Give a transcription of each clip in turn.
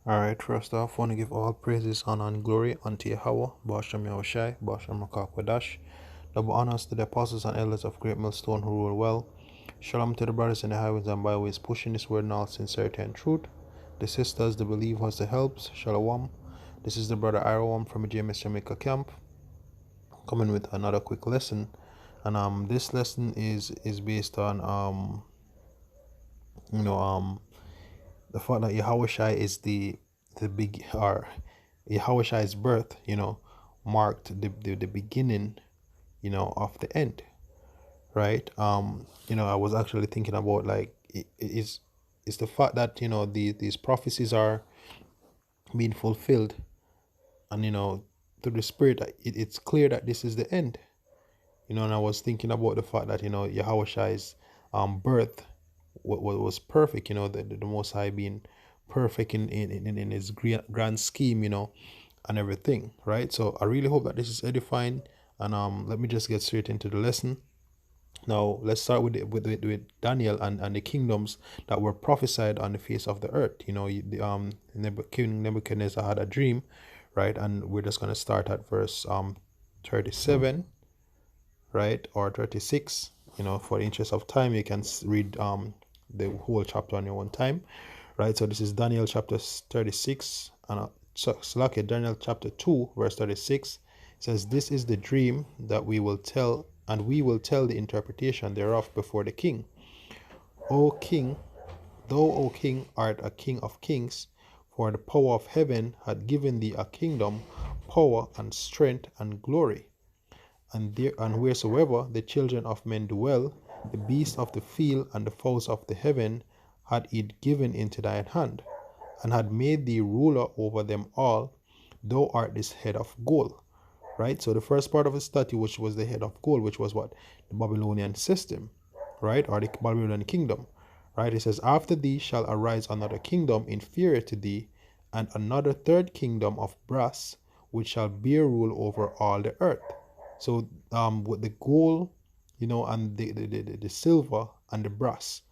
Alright, first off, I want to give all praises, honor, and glory unto Yahweh, Basham Yahawashi, Basham Makakwadash. Double honors to the apostles and elders of Great Millstone who rule well. Shalom to the brothers in the highways and byways, pushing this word in all sincerity and truth. The sisters, the believers, the helps, Shalom. This is the brother Irawam from the JMS Jamaica camp, coming with another quick lesson. And this lesson is based on you know the fact that Yahawashi is the big or Yahawashi's birth, marked the beginning, of the end, right? I was actually thinking about like it's the fact that these prophecies are being fulfilled, and through the Spirit, it's clear that this is the end. And I was thinking about the fact that Yahawashi's birth was perfect. The Most High being perfect in his grand scheme, and everything, right? So I really hope that this is edifying, and let me just get straight into the lesson. Now let's start with Daniel and the kingdoms that were prophesied on the face of the earth. King Nebuchadnezzar had a dream, right? And we're just gonna start at verse 37, right, or 36. For the interest of time, you can read the whole chapter on your own time, right? So this is Daniel chapter 36, and Daniel chapter 2 verse 36. It says, "This is the dream that we will tell, and we will tell the interpretation thereof before the king. O king, thou, O king, art a king of kings, for the power of heaven had given thee a kingdom, power and strength and glory. And wheresoever the children of men dwell, the beasts of the field and the fowls of the heaven had it given into thine hand, and had made thee ruler over them all. Thou art this head of gold." Right? So the first part of the statue, which was the head of gold, which was what? The Babylonian system, right? Or the Babylonian kingdom, right? It says, "After thee shall arise another kingdom inferior to thee, and another third kingdom of brass, which shall bear rule over all the earth." So with the gold, and the silver and the brass,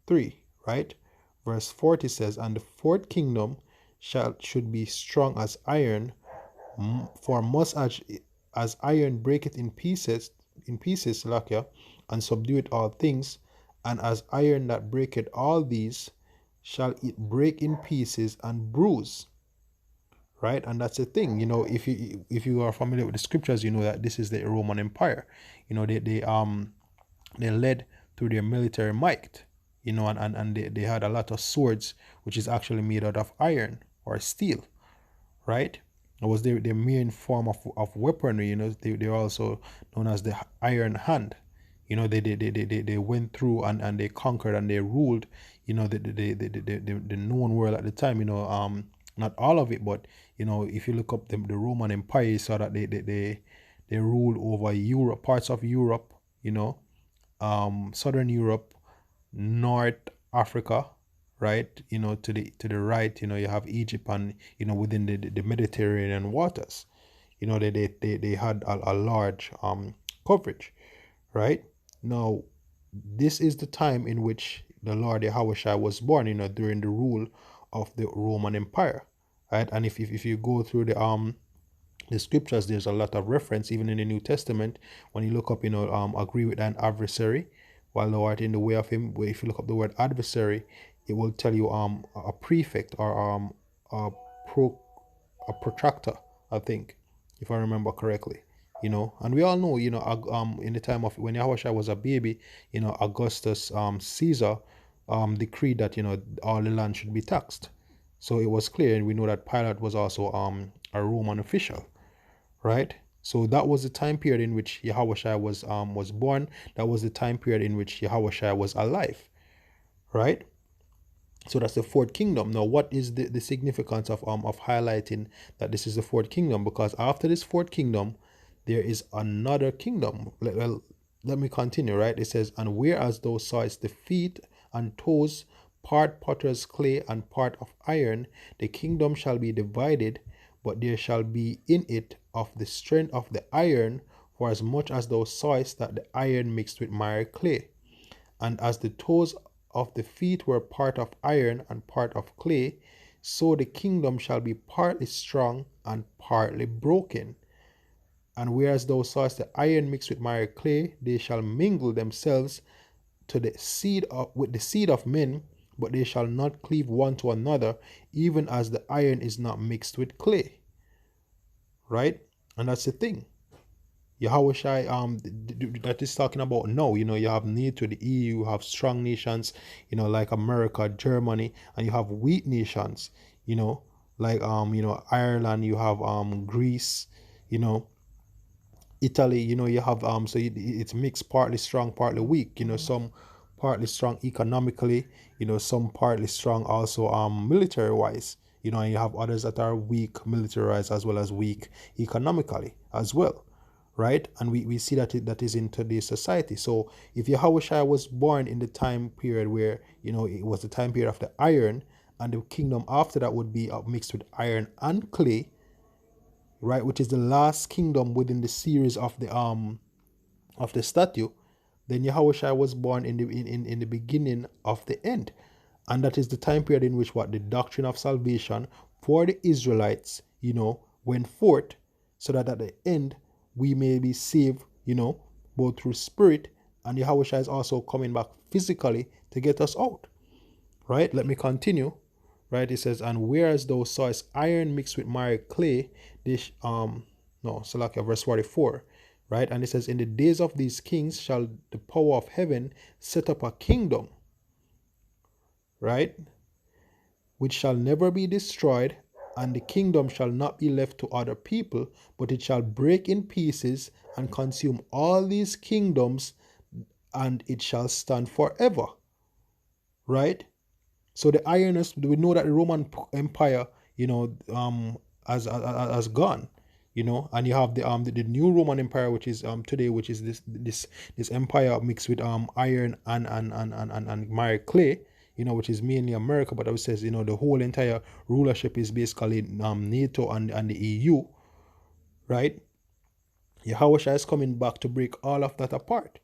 three, right? Verse 40 says, "And the fourth kingdom should be strong as iron, for much as iron breaketh in pieces, Lakia, and subdueth all things, and as iron that breaketh all these, shall it break in pieces and bruise." Right? And that's the thing, if you are familiar with the scriptures, you know that this is the Roman Empire. They led through their military might, and they had a lot of swords which is actually made out of iron or steel, right? It was their main form of weaponry. They're also known as the Iron Hand. They went through and they conquered and they ruled, the known world at the time. Not all of it, but if you look up the Roman Empire, you saw that they ruled over Europe, parts of Europe, Southern Europe, North Africa, right? To the right, you have Egypt, and within the Mediterranean waters, they had a large coverage, right? Now, this is the time in which the Lord Yahawashi was born, during the rule of the Roman Empire, right? And if you go through the scriptures, there's a lot of reference, even in the New Testament, when you look up, agree with an adversary while thou art in the way of him. Where if you look up the word adversary, it will tell you a prefect, or a pro a protractor, I think, if I remember correctly. And we all know, in the time of when Yahushua was a baby, Augustus Caesar decreed that all the land should be taxed. So it was clear, and we know that Pilate was also a Roman official, right? So that was the time period in which Yahushua was born. That was the time period in which Yahushua was alive, right? So that's the fourth kingdom. Now, what is the significance of highlighting that this is the fourth kingdom? Because after this fourth kingdom, there is another kingdom. Well, let me continue, right? It says, "And whereas thou sawest the feet and toes, part potter's clay and part of iron, the kingdom shall be divided, but there shall be in it of the strength of the iron, for as much as thou sawest that the iron mixed with miry clay. And as the toes of the feet were part of iron and part of clay, so the kingdom shall be partly strong and partly broken. And whereas thou sawest the iron mixed with miry clay, they shall mingle themselves to the seed of, with the seed of men, but they shall not cleave one to another, even as the iron is not mixed with clay. Right? And that's the thing. Yahawashi, that is talking about now. You have NATO, the EU, you have strong nations, like America, Germany, and you have weak nations, like Ireland, you have Greece, you know, Italy, you have so it's mixed, partly strong, partly weak. Some partly strong economically, some partly strong also military wise. And you have others that are weak military wise as well as weak economically as well, right? And we see that that is in today's society. So if Yahushua was born in the time period where it was the time period of the iron, and the kingdom after that would be mixed with iron and clay, right, which is the last kingdom within the series of the statue, then Yahushua was born in the beginning of the end. And that is the time period in which what the doctrine of salvation for the Israelites, went forth, so that at the end we may be saved, both through spirit, and Yahushua is also coming back physically to get us out. Right? Let me continue. Right? It says, and whereas thou sawest iron mixed with miry clay, this no, so like verse 44. Right? And it says, in the days of these kings shall the power of heaven set up a kingdom, right, which shall never be destroyed, and the kingdom shall not be left to other people, but it shall break in pieces and consume all these kingdoms, and it shall stand forever. Right? So the ironist, we know that the Roman Empire, has gone, and you have the new Roman Empire, which is today, which is this empire mixed with iron and miry clay, which is mainly America. But I would say, the whole entire rulership is basically NATO and the EU, right? Yahushua is coming back to break all of that apart.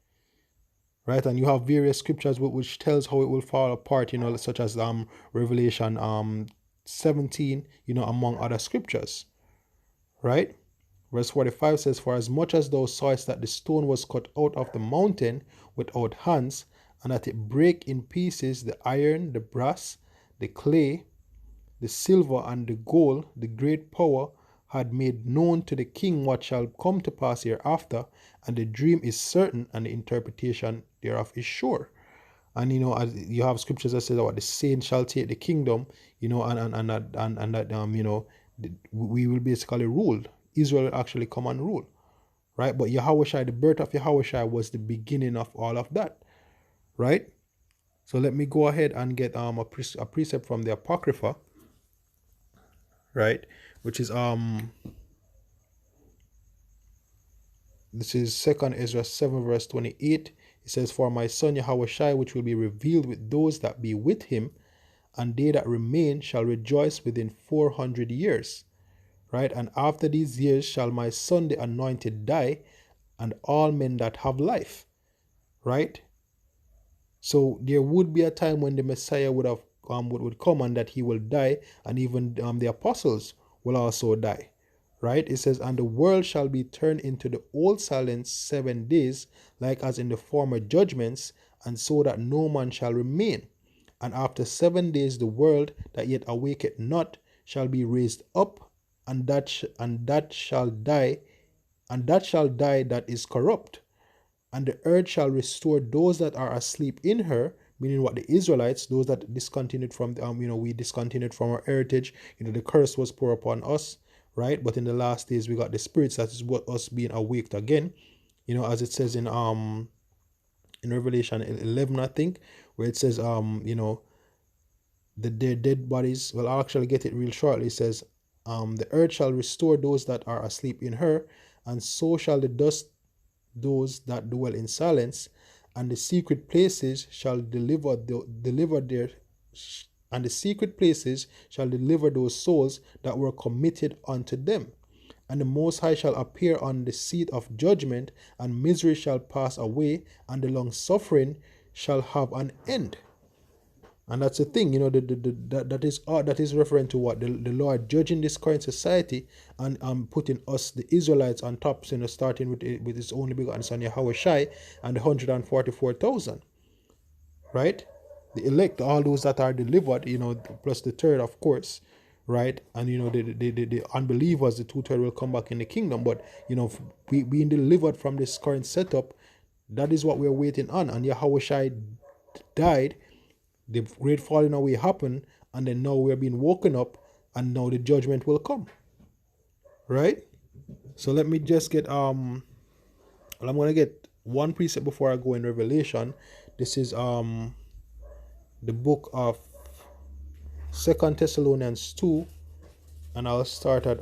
Right, and you have various scriptures which tells how it will fall apart, such as Revelation 17, among other scriptures. Right? Verse 45 says, for as much as thou sawest that the stone was cut out of the mountain without hands, and that it brake in pieces the iron, the brass, the clay, the silver, and the gold, the great power had made known to the king what shall come to pass hereafter, and the dream is certain, and the interpretation thereof is sure. And as you have scriptures that says what the saints shall take the kingdom, and that we will basically rule. Israel will actually come and rule, right? But Yahushua, the birth of Yahushua was the beginning of all of that, right? So let me go ahead and get a precept from the Apocrypha, right, which is this is 2nd Ezra 7 verse 28. It says, for my son Yahawashi, which will be revealed with those that be with him, and they that remain shall rejoice within 400 years. Right? And after these years shall my son the anointed die, and all men that have life. Right? So there would be a time when the Messiah would have would come, and that he will die, and even the apostles will also die. Right? It says, and the world shall be turned into the old silence 7 days, like as in the former judgments, and so that no man shall remain. And after 7 days the world that yet awaketh not shall be raised up, and that shall die, that is corrupt. And the earth shall restore those that are asleep in her, meaning what, the Israelites, those that discontinued from we discontinued from our heritage. The curse was poured upon us, right? But in the last days we got the spirits, that is what us being awaked again, as it says in Revelation 11, I think, where it says their dead bodies. Well, I'll actually get it real shortly. It says the earth shall restore those that are asleep in her, and so shall the dust those that dwell in silence, and the secret places shall deliver their and the secret places shall deliver those souls that were committed unto them. And the Most High shall appear on the seat of judgment, and misery shall pass away, and the long suffering shall have an end. And that's the thing, that is referring to what the Lord judging this current society, and putting us, the Israelites, on top, starting with His only begotten Son Yahawashi, and the 144,000, right? The elect, all those that are delivered, plus the third, of course, right? And the unbelievers, the two-third will come back in the kingdom. But we being delivered from this current setup, that is what we're waiting on. And Yahawashi died, the great falling away happened, and then now we're being woken up, and now the judgment will come, right? So let me just get well, I'm gonna get one precept before I go in Revelation. This is the book of Second Thessalonians 2, and I'll start at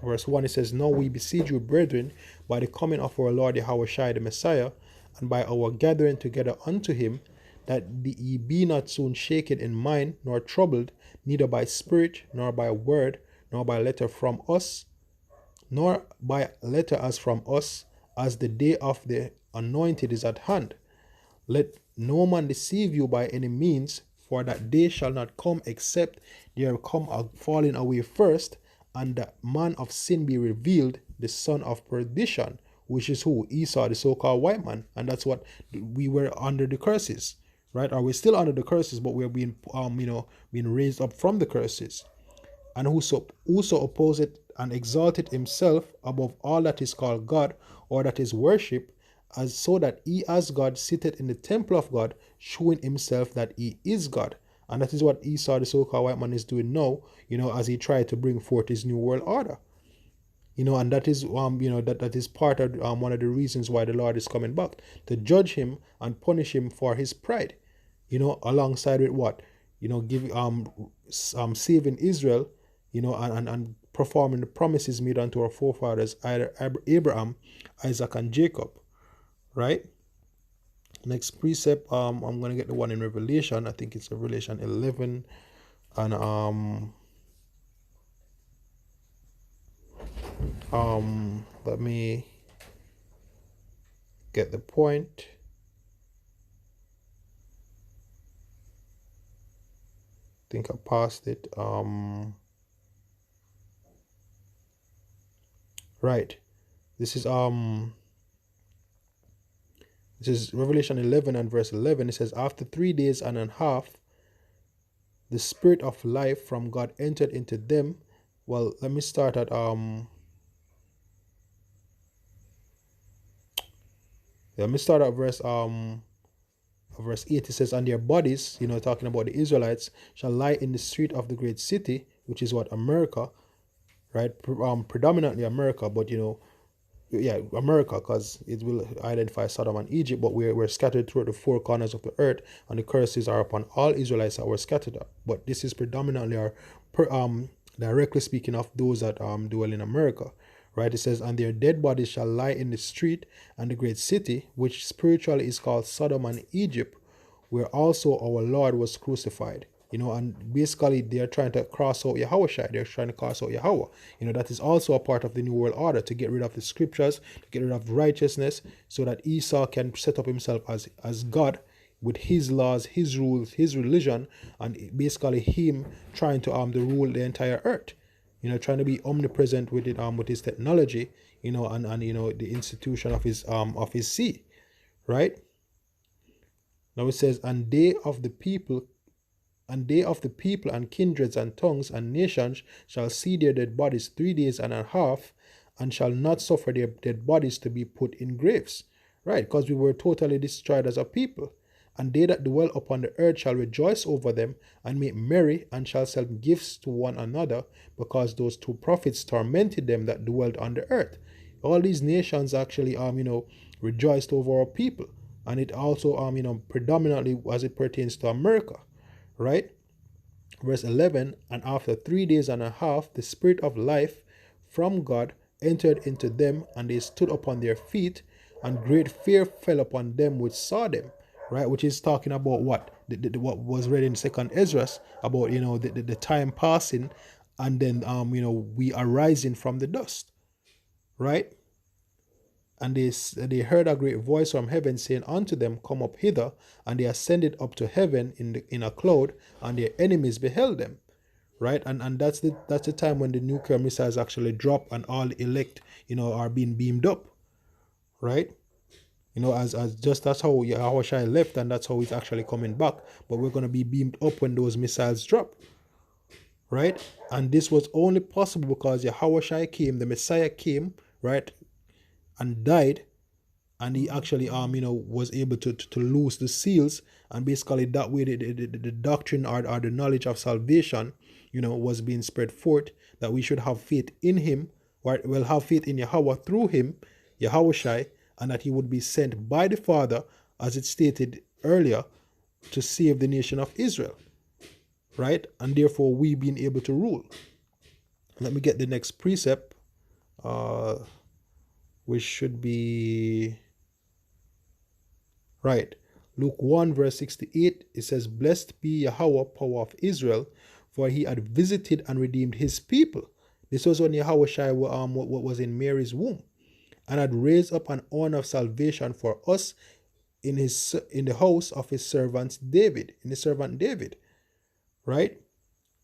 verse 1. It says, "Now we beseech you, brethren, by the coming of our Lord Yahawashi the Messiah, and by our gathering together unto him, that ye be not soon shaken in mind, nor troubled, neither by spirit, nor by word, nor by letter from us, nor by letter as from us, as the day of the anointed is at hand. Let no man deceive you by any means, for that day shall not come except there come a falling away first, and the man of sin be revealed, the son of perdition," which is who? Esau, the so-called white man. And that's what we were under the curses, right? Or we're still under the curses, but we're being being raised up from the curses. "And whoso opposeth and exalteth himself above all that is called God, or that is worship, as so that he as God sitteth in the temple of God, showing himself that he is God." And that is what Esau, the so-called white man, is doing now, as he tried to bring forth his new world order. And that is that is part of one of the reasons why the Lord is coming back, to judge him and punish him for his pride. Alongside with what? Give saving Israel, and performing the promises made unto our forefathers, either Abraham, Isaac, and Jacob, right? Next precept, I'm gonna get the one in Revelation. I think it's Revelation 11, and let me get the point. I think I passed it. Right. This is Revelation 11 and verse 11. It says, "After 3 days and a half, the spirit of life from God entered into them." Well, let me start at verse 8. It says, "And their bodies," talking about the Israelites, "shall lie in the street of the great city," which is what? America, right? Predominantly America, but America, because it will identify Sodom and Egypt, but we're scattered throughout the four corners of the earth, and the curses are upon all Israelites that were scattered up. But this is predominantly directly speaking of those that dwell in America, right? It says, "And their dead bodies shall lie in the street and the great city, which spiritually is called Sodom and Egypt, where also our Lord was crucified." And basically they are trying to cross out Yahawashi. They're trying to cross out Yahweh. That is also a part of the New World Order, to get rid of the scriptures, to get rid of righteousness, so that Esau can set up himself as God, with his laws, his rules, his religion, and basically him trying to rule the entire earth. Trying to be omnipresent with it, with his technology, and the institution of his sea, right? Now it says, "And they of the people and kindreds and tongues and nations shall see their dead bodies 3 days and a half, and shall not suffer their dead bodies to be put in graves." Right, because we were totally destroyed as a people. "And they that dwell upon the earth shall rejoice over them, and make merry, and shall sell gifts to one another, because those two prophets tormented them that dwelled on the earth." All these nations actually rejoiced over our people. And it also predominantly as it pertains to America, right? Verse 11, "And after 3 days and a half, the spirit of life from God entered into them, and they stood upon their feet, and great fear fell upon them which saw them." Right, which is talking about what? What was read in Second Ezra, about the time passing, and then we are rising from the dust, right? And they heard a great voice from heaven saying unto them, Come up hither. And they ascended up to heaven in a cloud, and their enemies beheld them. Right, and that's the time when the nuclear missiles actually drop and all the elect, are being beamed up. Right, as just that's how Yahawashi left, and that's how he's actually coming back. But we're going to be beamed up when those missiles drop. Right, and this was only possible because Yahawashi came, the Messiah came, right, and died, and he actually was able to loose the seals, and basically that way the doctrine or the knowledge of salvation was being spread forth, that we should have faith in him, right? Well, have faith in Yahweh through him, Yahawashi, and that he would be sent by the Father, as it stated earlier, to save the nation of Israel, right? And therefore we being able to rule. Let me get the next precept, which should be right. Luke 1 verse 68, it says, Blessed be Yahweh, power of Israel, for he had visited and redeemed his people. This was when Yahawashi what was in Mary's womb, and had raised up an horn of salvation for us in the house of his servant David, right?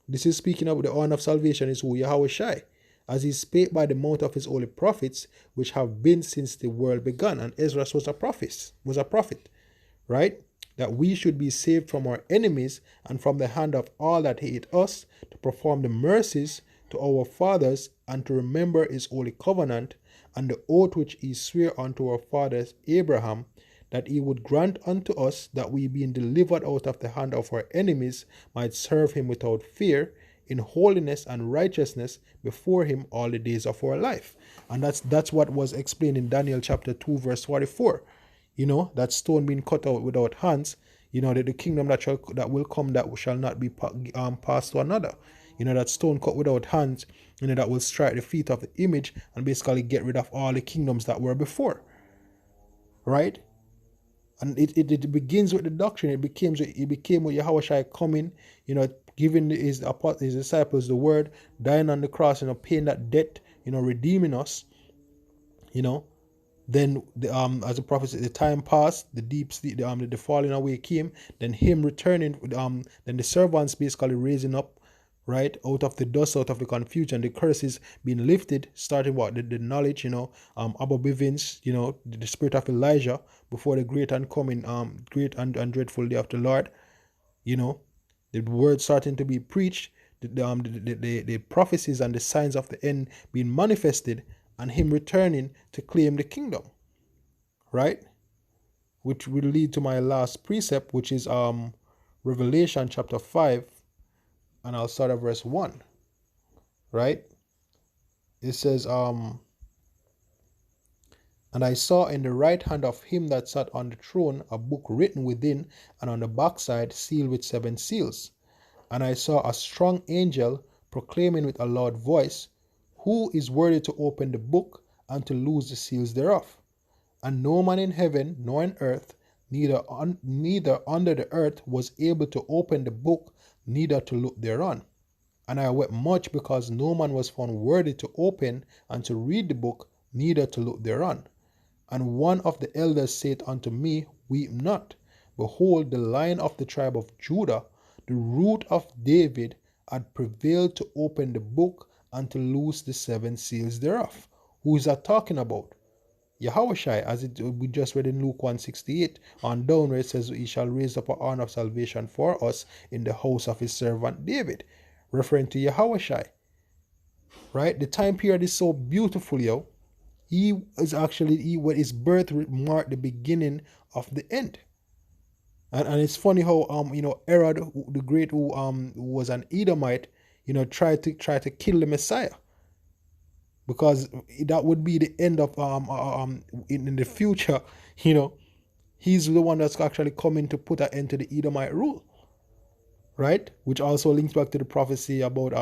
This is speaking of the horn of salvation is who? Yahawashi, as he spake by the mouth of his holy prophets, which have been since the world began. And Ezra was a prophet, right? That we should be saved from our enemies and from the hand of all that hate us, to perform the mercies to our fathers, and to remember his holy covenant, and the oath which he sware unto our fathers Abraham, that he would grant unto us, that we, being delivered out of the hand of our enemies, might serve him without fear, in holiness and righteousness before him all the days of our life. And that's what was explained in Daniel chapter 2 verse 44. That stone being cut out without hands, that the kingdom that will come, that shall not be passed to another. That stone cut without hands, that will strike the feet of the image and basically get rid of all the kingdoms that were before. Right? And it begins with the doctrine. It became with Yahawashi coming, giving his disciples the word, dying on the cross, paying that debt, redeeming us, Then as the prophet said, the time passed, the deep sleep, the falling away came, then him returning, then the servants basically raising up, right, out of the dust, out of the confusion, the curses being lifted, starting the knowledge, Abba Bivens, the spirit of Elijah before the great and coming, great and dreadful day of the Lord, the word starting to be preached, the prophecies and the signs of the end being manifested, and him returning to claim the kingdom, right? Which will lead to my last precept, which is Revelation chapter 5, and I'll start at verse 1, right? It says, And I saw in the right hand of him that sat on the throne a book written within, and on the backside sealed with 7 seals. And I saw a strong angel proclaiming with a loud voice, Who is worthy to open the book and to loose the seals thereof? And no man in heaven nor in earth, neither under the earth, was able to open the book, neither to look thereon. And I wept much, because no man was found worthy to open and to read the book, neither to look thereon. And one of the elders said unto me, Weep not. Behold, the Lion of the tribe of Judah, the root of David, had prevailed to open the book and to loose the 7 seals thereof. Who is that talking about? Yahawashi, as we just read in Luke 1:68 on down, where it says, He shall raise up a horn of salvation for us in the house of his servant David, referring to Yahawashi. Right? The time period is so beautiful, yo. He is actually, when his birth marked the beginning of the end. And it's funny how Herod the Great, who was an Edomite, tried to kill the Messiah, because that would be the end of in the future. He's the one that's actually coming to put an end to the Edomite rule, right? Which also links back to the prophecy about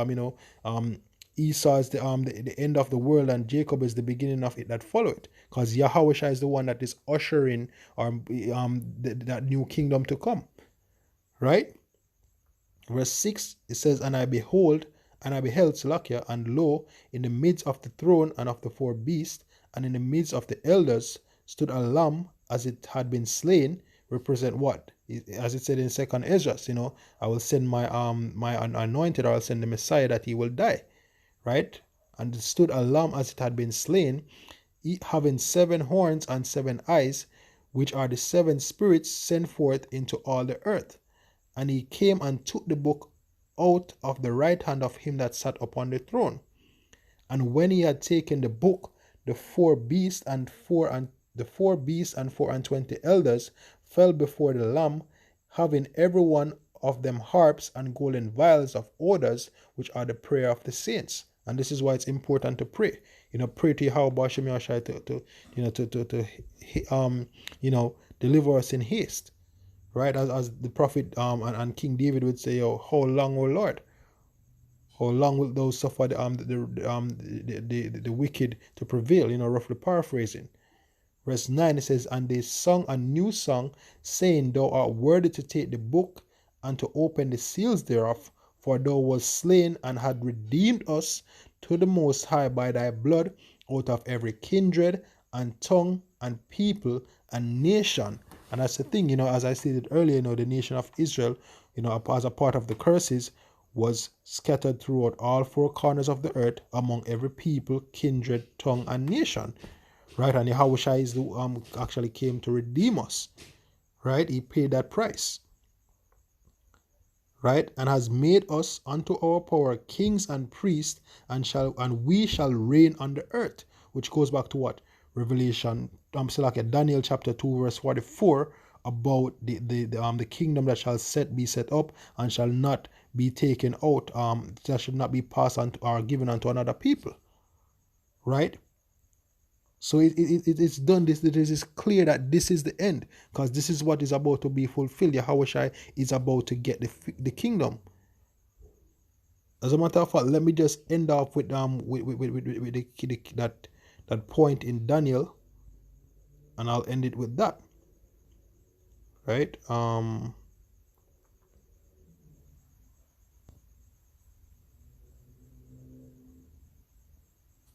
Esau is the end of the world, and Jacob is the beginning of it that followed, because Yahawashi is the one that is ushering that new kingdom to come, right? Verse 6, it says, And I beheld Salakia, and lo, in the midst of the throne and of the 4 beasts, and in the midst of the elders stood a lamb as it had been slain, represent what? As it said in second Ezra, I will send my anointed, or I'll send the Messiah that he will die, right? And it stood a lamb as it had been slain, having 7 horns and 7 eyes, which are the 7 spirits sent forth into all the earth. And he came and took the book out of the right hand of him that sat upon the throne. And when he had taken the book, the 4 beasts and 24 elders fell before the Lamb, having every one of them harps and golden vials of odors, which are the prayer of the saints. And this is why it's important to pray. Pray to Yahawashi to deliver us in haste. Right? As the prophet and King David would say, how long, O Lord? How long will those suffer the wicked to prevail? Roughly paraphrasing. Verse 9, it says, and they sung a new song, saying, thou art worthy to take the book and to open the seals thereof, for thou wast slain and had redeemed us to the Most High by thy blood out of every kindred and tongue and people and nation. And that's the thing, as I stated earlier, the nation of Israel, as a part of the curses, was scattered throughout all 4 corners of the earth among every people, kindred, tongue, and nation. Right? And Yahawashi is the actually came to redeem us. Right? He paid that price. Right? And has made us unto our power kings and priests, and we shall reign on the earth. Which goes back to what? Revelation, Daniel chapter 2, verse 44, about the kingdom that shall be set up and shall not be taken out, that should not be passed on or given unto another people. Right? So it's done. This is clear that this is the end, because this is what is about to be fulfilled. Yahawashi is about to get the kingdom. As a matter of fact, let me just end off with that point in Daniel, and I'll end it with that. Right?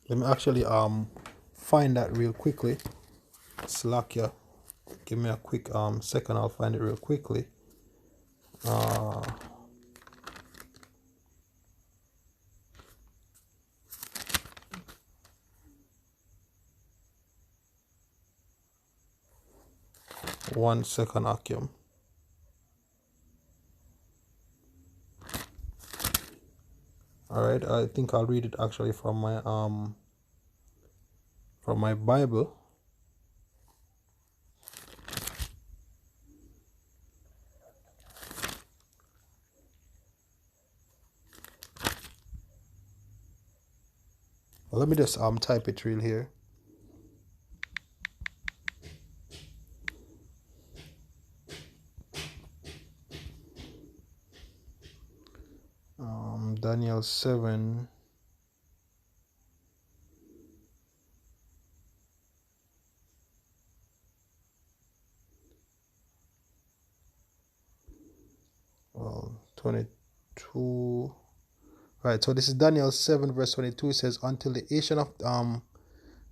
Let me actually find that real quickly. Slakia, give me a quick second. I'll find it real quickly. One second, Akim. All right, I think I'll read it actually from my Bible. Well, let me just type it real here. Daniel 7. Well, 22. Right, so this is Daniel 7 verse 22. It says, until the ancient of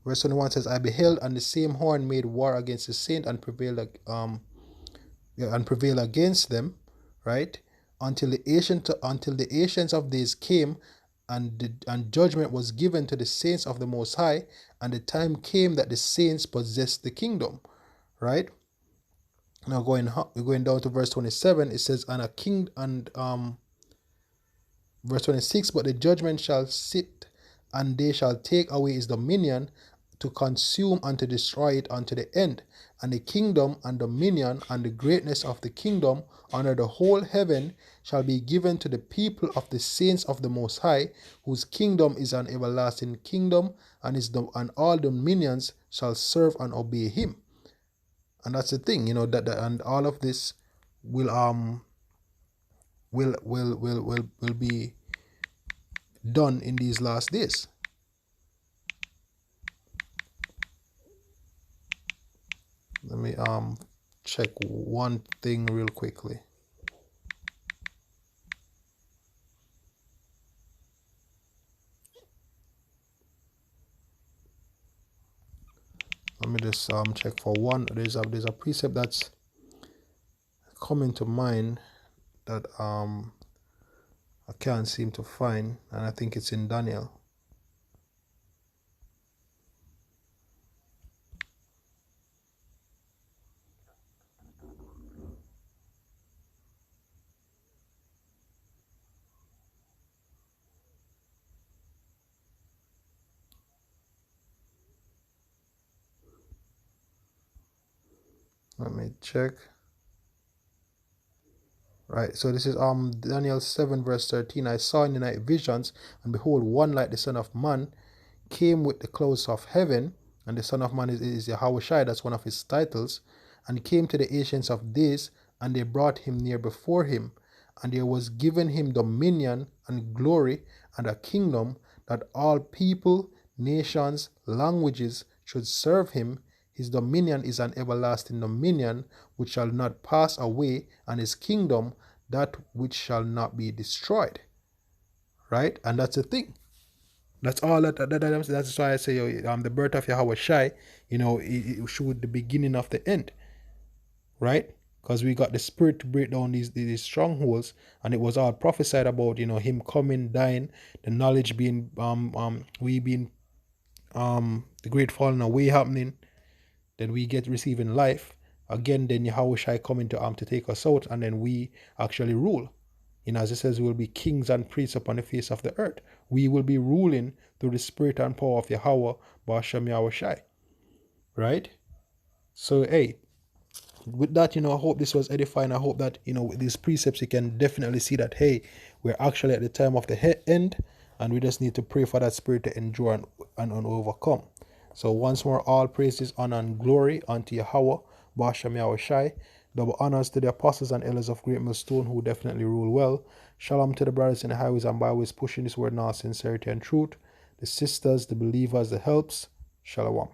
verse 21 says, I beheld, and the same horn made war against the saint and prevailed against them, right? Until the ancients of days came, and judgment was given to the saints of the Most High, and the time came that the saints possessed the kingdom, right? Now going down to verse 27, it says, and a king, and verse 26, but the judgment shall sit, and they shall take away his dominion, to consume and to destroy it unto the end. And the kingdom and dominion and the greatness of the kingdom under the whole heaven shall be given to the people of the saints of the Most High, whose kingdom is an everlasting kingdom, and all dominions shall serve and obey him. And that's the thing, that and all of this will be done in these last days. Let me check one thing real quickly. Let me just check for one. There's a precept that's coming to mind that I can't seem to find, and I think it's in Daniel. Let me check. Right, so this is Daniel 7 verse 13. I saw in the night visions, and behold, one like the Son of Man came with the clouds of heaven, and the Son of Man is Yahawashi, that's one of his titles, and came to the ancients of days, and they brought him near before him, and there was given him dominion and glory and a kingdom, that all people, nations, languages should serve him. His dominion is an everlasting dominion which shall not pass away, and his kingdom that which shall not be destroyed. Right? And that's the thing. That's all that's why I say the birth of Yahawashi, it showed the beginning of the end, right? Because we got the spirit to break down these strongholds, and it was all prophesied about, him coming, dying, the knowledge being we being the great falling away happening, then we get receiving life again, then Yahawashi coming to take us out, and then we actually rule. As it says, we will be kings and priests upon the face of the earth. We will be ruling through the spirit and power of Yahweh, Ba'ashem Yahawashi. Right? So, hey, with that, I hope this was edifying. I hope that, with these precepts, you can definitely see that, hey, we're actually at the time of the end, and we just need to pray for that spirit to endure and overcome. So once more, all praises, honor, and glory unto Yahweh, Ba'ashem Yahawashi. Double honors to the apostles and elders of Great Millstone, who definitely rule well. Shalom to the brothers in the highways and byways pushing this word in all sincerity and truth. The sisters, the believers, the helps. Shalom.